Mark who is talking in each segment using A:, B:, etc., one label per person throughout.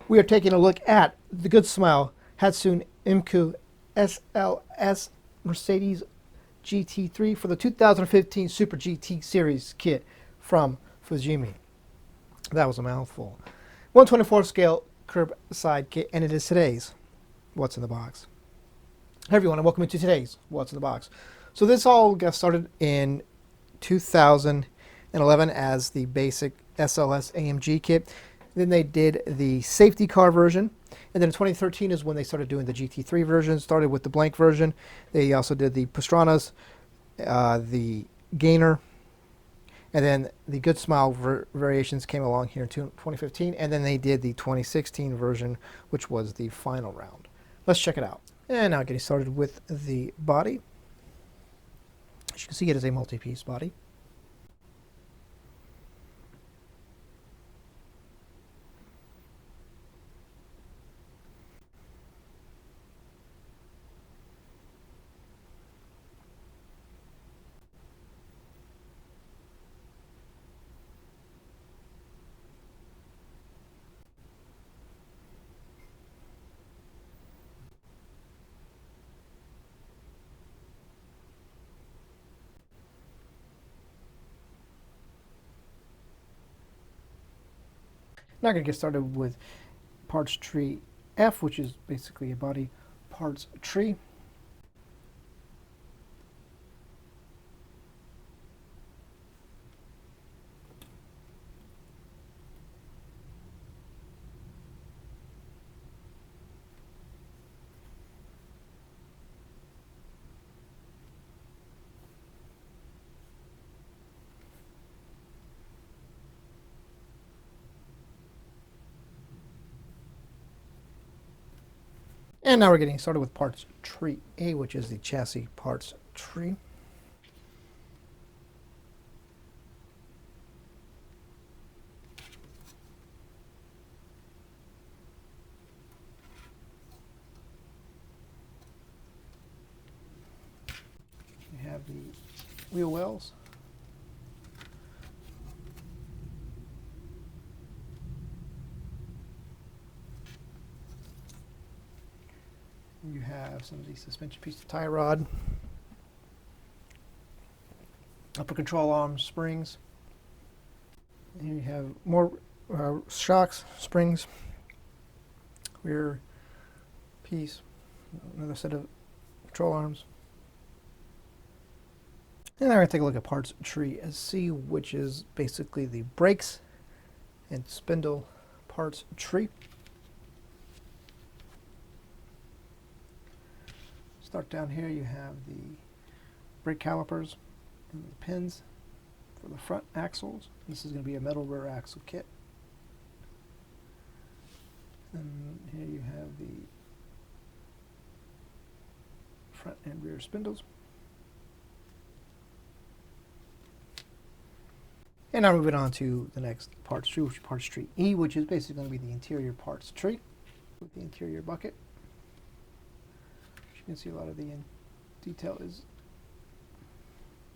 A: we are taking a look at the Good Smile Hatsune Miku SLS Mercedes GT3 for the 2015 Super GT Series kit from Fujimi. That was a mouthful. 124 scale curbside kit, and it is today's What's in the Box. Hey everyone, and welcome to today's What's in the Box. So this all got started in 2011 as the basic SLS AMG kit. Then they did the safety car version. And then in 2013 is when they started doing the GT3 version. Started with the blank version. They also did the Pastranas, the Gainer, and then the Good Smile variations came along here in 2015. And then they did the 2016 version, which was the final round. Let's check it out. And now getting started with the body. As you can see, it is a multi-piece body. Now I'm going to get started with parts tree F, which is basically a body parts tree. And now we're getting started with parts tree A, which is the chassis parts tree. We have the wheel wells. You have some of the suspension piece, tie rod, upper control arms, springs. And you have more shocks, springs, rear piece, another set of control arms. And now we're going to take a look at parts tree C, which is basically the brakes and spindle parts tree. Start down here, you have the brake calipers and the pins for the front axles. This is going to be a metal rear axle kit. And here you have the front and rear spindles. And now moving on to the next parts tree, which is parts tree E, which is basically going to be the interior parts tree with the interior bucket. You can see a lot of the detail is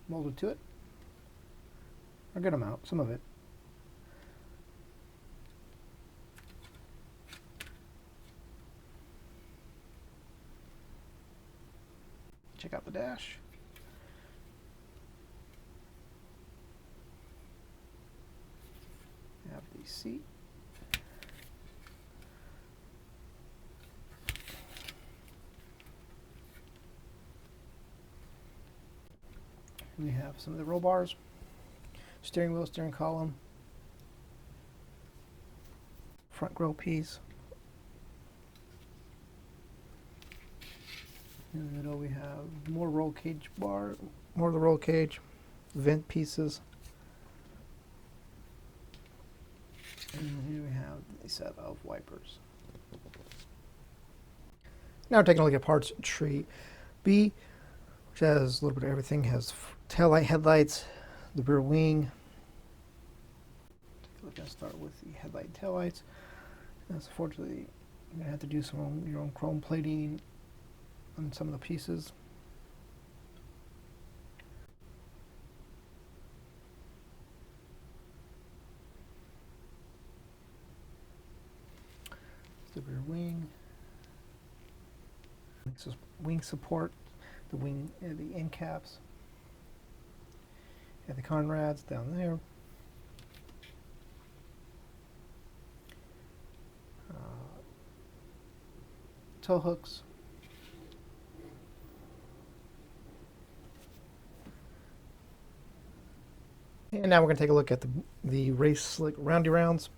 A: molded to it. A good amount, some of it. Check out the dash. You have the seat. We have some of the roll bars, steering wheel, steering column, front grille piece. In the middle we have more roll cage bar, more of the roll cage, vent pieces. And here we have a set of wipers. Now we're taking a look at parts tree B, which has a little bit of everything. Has taillight, headlights, the rear wing. We're going to start with the headlight and taillights. Unfortunately, you're going to have to do your own chrome plating on some of the pieces. The rear wing. Wing support. The wing, the end caps. And the Conrads down there. Tow hooks. And now we're going to take a look at the race slick roundy rounds.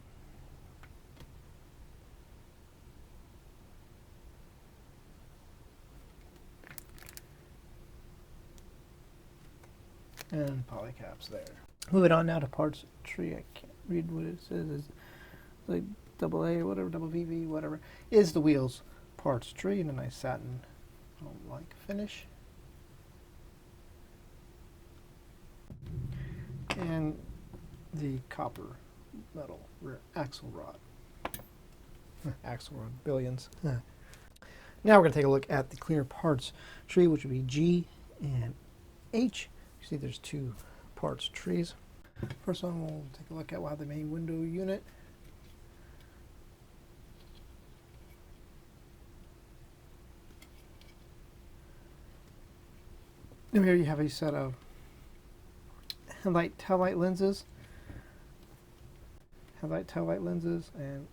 A: And poly caps there. Moving on now to parts tree. I can't read what it says. It's like AA or whatever, double VV, whatever. Is the wheels parts tree in a nice satin like finish. And the copper metal rear axle rod. Axle rod, billions. Now we're going to take a look at the clear parts tree, which would be G and H. You see there's two parts trees. First one, we'll take a look at the main window unit. And here you have a set of headlight taillight lenses. Headlight taillight lenses and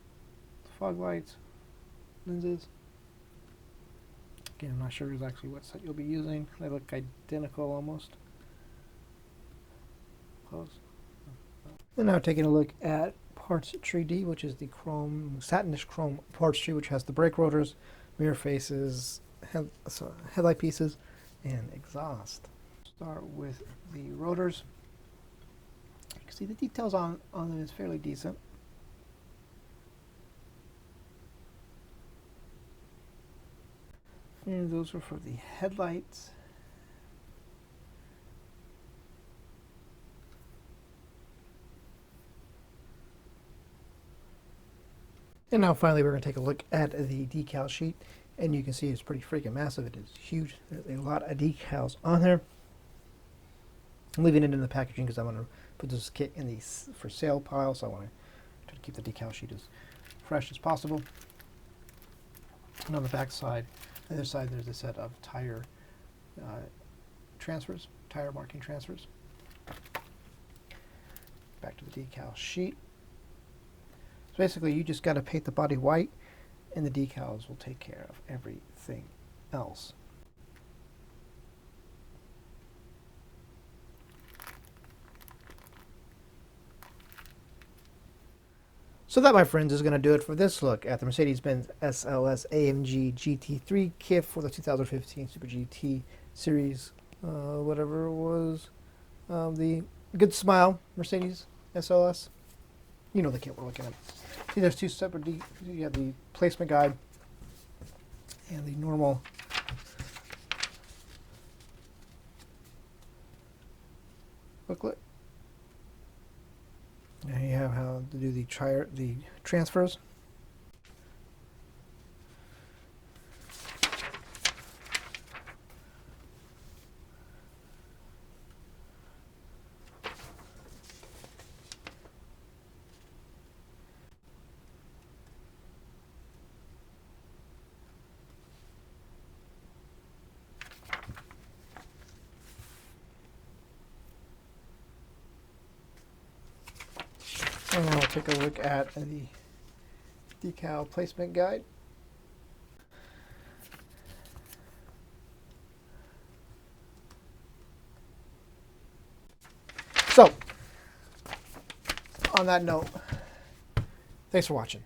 A: fog lights lenses. Again, I'm not sure exactly what set you'll be using. They look identical almost. Close. And now taking a look at parts tree D, which is the chrome, satinish chrome parts tree, which has the brake rotors, mirror faces, headlight pieces, and exhaust. Start with the rotors. You can see the details on them is fairly decent. And those are for the headlights. And now finally we're going to take a look at the decal sheet, and you can see it's pretty freaking massive. It is huge. There's a lot of decals on there. I'm leaving it in the packaging because I want to put this kit in the for sale pile, so I want to try to keep the decal sheet as fresh as possible. And on the back side, the other side, there's a set of tire transfers, tire marking transfers. Back to the decal sheet. So basically, you just got to paint the body white, and the decals will take care of everything else. So that, my friends, is going to do it for this look at the Mercedes-Benz SLS AMG GT3 kit for the 2015 Super GT Series, whatever it was, the Good Smile Mercedes SLS. You know the kit we're looking at. See, there's two separate, you have the placement guide and the normal booklet. And you have how to do the transfers. And then we'll take a look at the decal placement guide. So, on that note, thanks for watching.